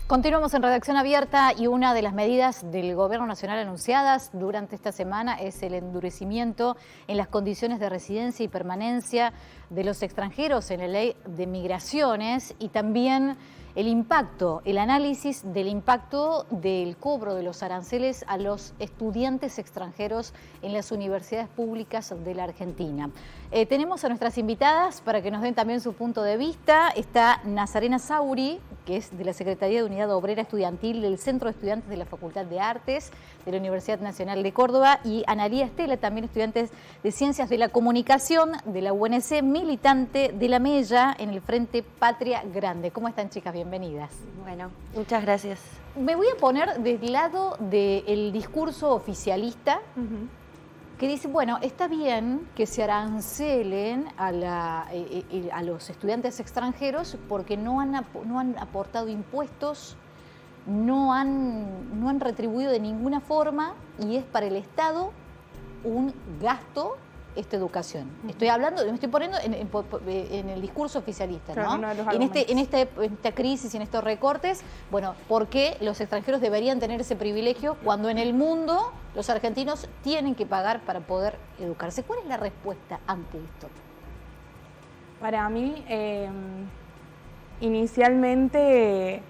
Continuamos en Redacción Abierta y una de las medidas del Gobierno Nacional anunciadas durante esta semana es el endurecimiento en las condiciones de residencia y permanencia de los extranjeros en la Ley de Migraciones y también el análisis del impacto del cobro de los aranceles a los estudiantes extranjeros en las universidades públicas de la Argentina. Tenemos a nuestras invitadas para que nos den también su punto de vista. Está Nazarena Sauri, que es de la Secretaría de Unidad Obrera Estudiantil del Centro de Estudiantes de la Facultad de Artes de la Universidad Nacional de Córdoba, y Analía Estela, también estudiante de Ciencias de la Comunicación de la UNC, militante de la Mella en el Frente Patria Grande. ¿Cómo están, chicas? Bienvenidas. Bueno, muchas gracias. Me voy a poner del lado del discurso oficialista, que dice, bueno, está bien que se arancelen a los estudiantes extranjeros porque no han aportado impuestos, no han retribuido de ninguna forma, y es para el Estado un gasto esta educación. Estoy hablando, me estoy poniendo en el discurso oficialista, claro, ¿no? En esta crisis, en estos recortes, bueno, ¿por qué los extranjeros deberían tener ese privilegio cuando en el mundo los argentinos tienen que pagar para poder educarse? ¿Cuál es la respuesta ante esto? Para mí, inicialmente,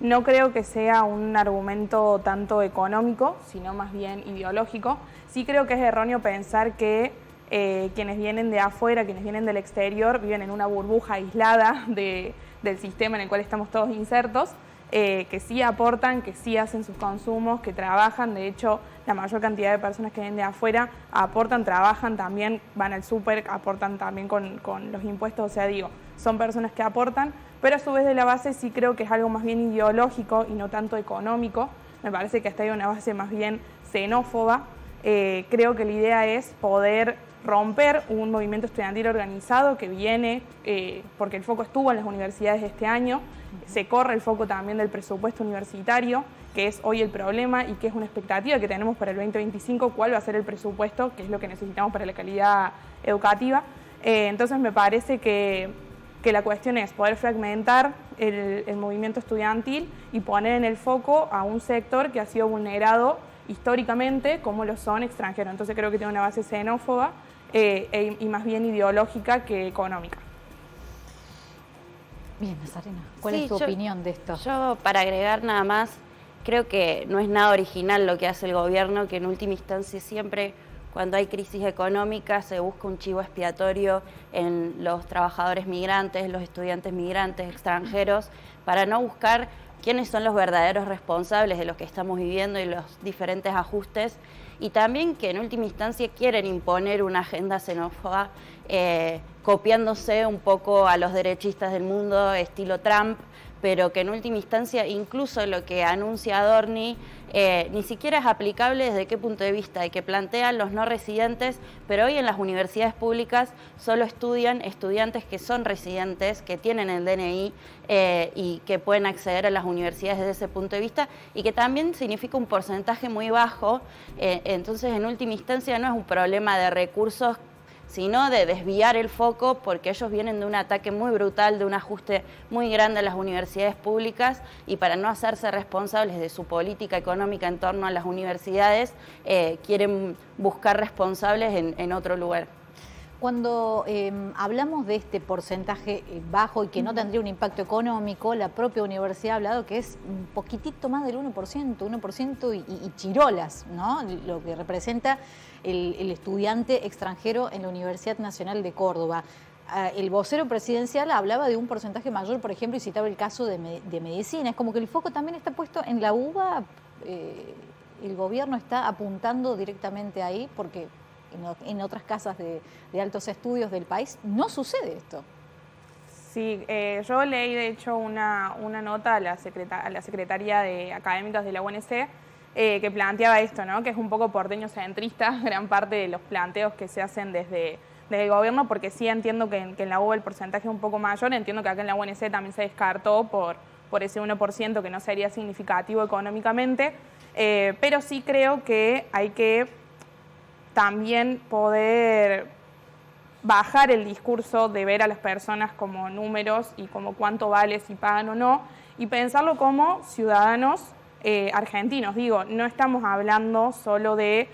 no creo que sea un argumento tanto económico, sino más bien ideológico. Sí creo que es erróneo pensar que quienes vienen de afuera, quienes vienen del exterior, viven en una burbuja aislada del sistema en el cual estamos todos insertos, que sí aportan, que sí hacen sus consumos, que trabajan. De hecho, la mayor cantidad de personas que vienen de afuera aportan, trabajan también, van al súper, aportan también con los impuestos. O sea, digo, son personas que aportan, pero a su vez de la base sí creo que es algo más bien ideológico y no tanto económico. Me parece que hasta hay una base más bien xenófoba. Creo que la idea es poder romper un movimiento estudiantil organizado que viene, porque el foco estuvo en las universidades este año, se corre el foco también del presupuesto universitario, que es hoy el problema y que es una expectativa que tenemos para el 2025, cuál va a ser el presupuesto, que es lo que necesitamos para la calidad educativa. Entonces me parece que la cuestión es poder fragmentar el movimiento estudiantil y poner en el foco a un sector que ha sido vulnerado históricamente, como lo son extranjeros. Entonces creo que tiene una base xenófoba y más bien ideológica que económica. Bien, Nazarena, ¿cuál es tu opinión de esto? Yo, para agregar nada más, creo que no es nada original lo que hace el gobierno, que en última instancia siempre, cuando hay crisis económica, se busca un chivo expiatorio en los trabajadores migrantes, los estudiantes migrantes, extranjeros, para no buscar quiénes son los verdaderos responsables de lo que estamos viviendo y los diferentes ajustes, y también que en última instancia quieren imponer una agenda xenófoba, copiándose un poco a los derechistas del mundo, estilo Trump, pero que en última instancia incluso lo que anuncia Adorni ni siquiera es aplicable desde qué punto de vista, de que plantean los no residentes, pero hoy en las universidades públicas solo estudian estudiantes que son residentes, que tienen el DNI y que pueden acceder a las universidades desde ese punto de vista, y que también significa un porcentaje muy bajo. Entonces en última instancia no es un problema de recursos, sino de desviar el foco, porque ellos vienen de un ataque muy brutal, de un ajuste muy grande a las universidades públicas, y para no hacerse responsables de su política económica en torno a las universidades, quieren buscar responsables en otro lugar. Cuando hablamos de este porcentaje bajo y que no tendría un impacto económico, la propia universidad ha hablado que es un poquitito más del 1% y chirolas, ¿no? Lo que representa el estudiante extranjero en la Universidad Nacional de Córdoba. El vocero presidencial hablaba de un porcentaje mayor, por ejemplo, y citaba el caso de medicina. Es como que el foco también está puesto en la UBA. El gobierno está apuntando directamente ahí porque en otras casas de altos estudios del país no sucede esto. Sí, yo leí de hecho una nota a la Secretaría de Académicos de la UNC que planteaba esto, ¿no? Que es un poco porteño-centrista gran parte de los planteos que se hacen desde el gobierno, porque sí entiendo que en la UBA el porcentaje es un poco mayor, entiendo que acá en la UNC también se descartó por ese 1% que no sería significativo económicamente, pero sí creo que hay que también poder bajar el discurso de ver a las personas como números y como cuánto vale si pagan o no, y pensarlo como ciudadanos argentinos. Digo, no estamos hablando solo de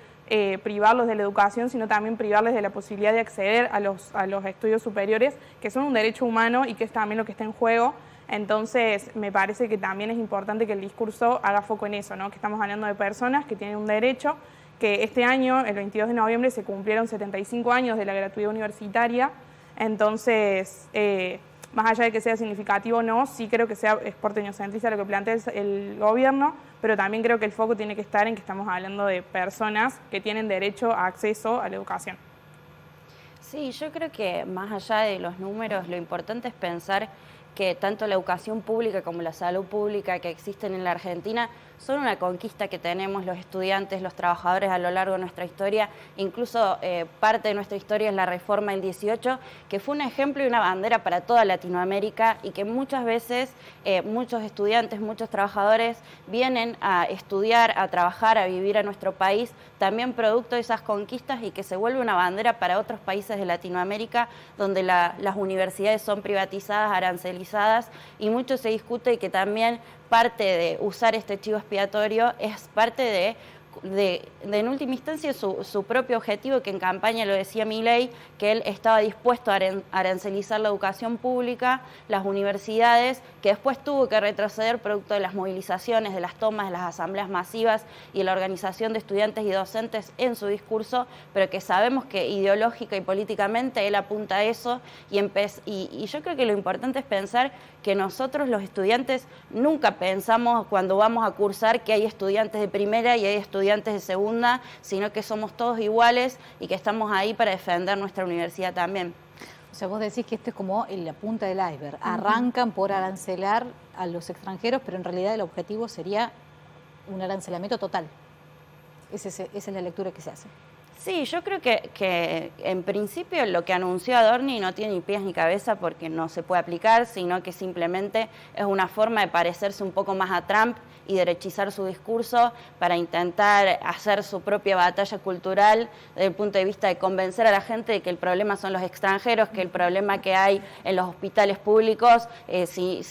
privarlos de la educación, sino también privarles de la posibilidad de acceder a los estudios superiores, que son un derecho humano y que es también lo que está en juego. Entonces, me parece que también es importante que el discurso haga foco en eso, ¿no? Que estamos hablando de personas que tienen un derecho, que este año, el 22 de noviembre, se cumplieron 75 años de la gratuidad universitaria. Entonces, más allá de que sea significativo o no, sí creo que es porteñocentrista lo que plantea el gobierno, pero también creo que el foco tiene que estar en que estamos hablando de personas que tienen derecho a acceso a la educación. Sí, yo creo que más allá de los números, lo importante es pensar que tanto la educación pública como la salud pública que existen en la Argentina son una conquista que tenemos los estudiantes, los trabajadores a lo largo de nuestra historia. Incluso parte de nuestra historia es la reforma del 18, que fue un ejemplo y una bandera para toda Latinoamérica y que muchas veces muchos estudiantes, muchos trabajadores vienen a estudiar, a trabajar, a vivir a nuestro país, también producto de esas conquistas y que se vuelve una bandera para otros países de Latinoamérica donde las universidades son privatizadas, arancelizadas y mucho se discute que también parte de usar este chivo expiatorio es parte de en última instancia su propio objetivo, que en campaña lo decía Milei, que él estaba dispuesto a arancelizar la educación pública, las universidades, que después tuvo que retroceder producto de las movilizaciones, de las tomas, de las asambleas masivas y de la organización de estudiantes y docentes en su discurso, pero que sabemos que ideológica y políticamente él apunta a eso y yo creo que lo importante es pensar que nosotros los estudiantes nunca pensamos cuando vamos a cursar que hay estudiantes de primera y hay estudiantes de segunda, sino que somos todos iguales y que estamos ahí para defender nuestra universidad también. O sea, vos decís que esto es como la punta del iceberg. Arrancan por arancelar a los extranjeros, pero en realidad el objetivo sería un arancelamiento total. Esa es la lectura que se hace. Sí, yo creo que en principio lo que anunció Adorni no tiene ni pies ni cabeza porque no se puede aplicar, sino que simplemente es una forma de parecerse un poco más a Trump y derechizar su discurso para intentar hacer su propia batalla cultural desde el punto de vista de convencer a la gente de que el problema son los extranjeros, que el problema que hay en los hospitales públicos, si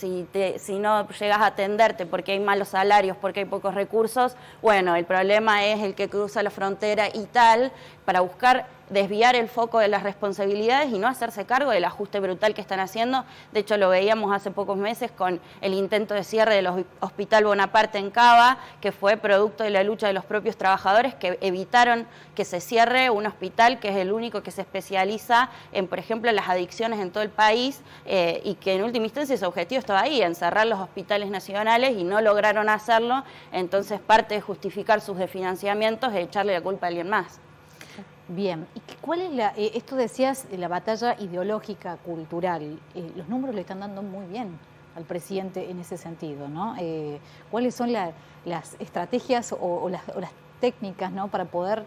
no llegas a atenderte porque hay malos salarios, porque hay pocos recursos, bueno, el problema es el que cruza la frontera y tal, para buscar desviar el foco de las responsabilidades y no hacerse cargo del ajuste brutal que están haciendo. De hecho, lo veíamos hace pocos meses con el intento de cierre del Hospital Bonaparte en Cava, que fue producto de la lucha de los propios trabajadores que evitaron que se cierre un hospital que es el único que se especializa en, por ejemplo, las adicciones en todo el país y que en última instancia su objetivo estaba ahí, en cerrar los hospitales nacionales y no lograron hacerlo. Entonces, parte de justificar sus desfinanciamientos es echarle la culpa a alguien más. Bien, ¿y cuál es esto decías, la batalla ideológica, cultural? Los números le están dando muy bien al presidente en ese sentido, ¿no? ¿Cuáles son las estrategias o las técnicas, ¿no?, para poder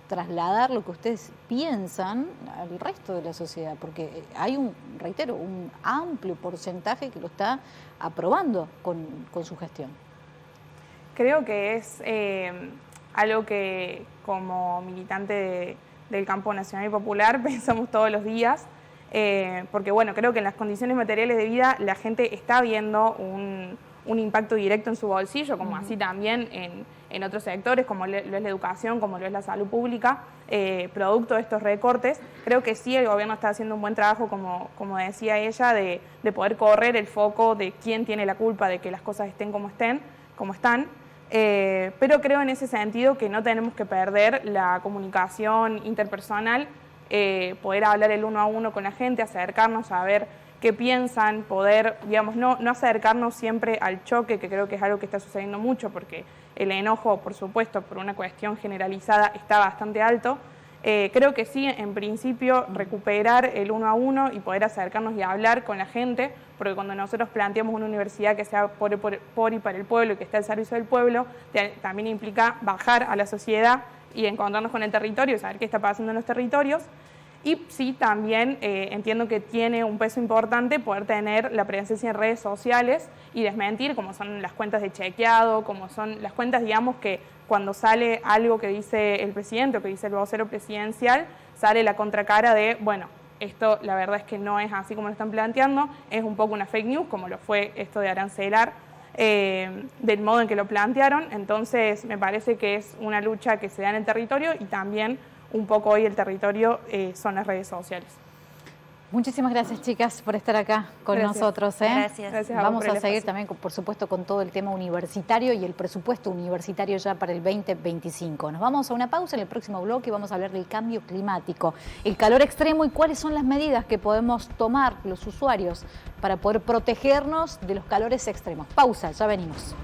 trasladar lo que ustedes piensan al resto de la sociedad? Porque hay reitero, un amplio porcentaje que lo está aprobando con su gestión. Creo que es algo que como militante del campo nacional y popular pensamos todos los días, porque bueno, creo que en las condiciones materiales de vida la gente está viendo un impacto directo en su bolsillo, como así también en otros sectores, como lo es la educación, como lo es la salud pública, producto de estos recortes. Creo que sí, el gobierno está haciendo un buen trabajo, como decía ella, de poder correr el foco de quién tiene la culpa de que las cosas estén como están. Pero creo en ese sentido que no tenemos que perder la comunicación interpersonal, poder hablar el uno a uno con la gente, acercarnos a ver qué piensan, poder, digamos, no acercarnos siempre al choque, que creo que es algo que está sucediendo mucho, porque el enojo, por supuesto, por una cuestión generalizada está bastante alto. Creo que sí, en principio, recuperar el uno a uno y poder acercarnos y hablar con la gente, porque cuando nosotros planteamos una universidad que sea por y para el pueblo y que esté al servicio del pueblo, también implica bajar a la sociedad y encontrarnos con el territorio, saber qué está pasando en los territorios. Y sí, también entiendo que tiene un peso importante poder tener la presencia en redes sociales y desmentir, como son las cuentas de chequeado, como son las cuentas, digamos, que cuando sale algo que dice el presidente o que dice el vocero presidencial, sale la contracara de, bueno, Esto la verdad es que no es así como lo están planteando, es un poco una fake news, como lo fue esto de arancelar, del modo en que lo plantearon. Entonces me parece que es una lucha que se da en el territorio y también un poco hoy el territorio son las redes sociales. Muchísimas gracias, chicas, por estar acá con nosotros. Gracias. Vamos a seguir también, por supuesto, con todo el tema universitario y el presupuesto universitario ya para el 2025. Nos vamos a una pausa. En el próximo bloque vamos a hablar del cambio climático, el calor extremo y cuáles son las medidas que podemos tomar los usuarios para poder protegernos de los calores extremos. Pausa, ya venimos.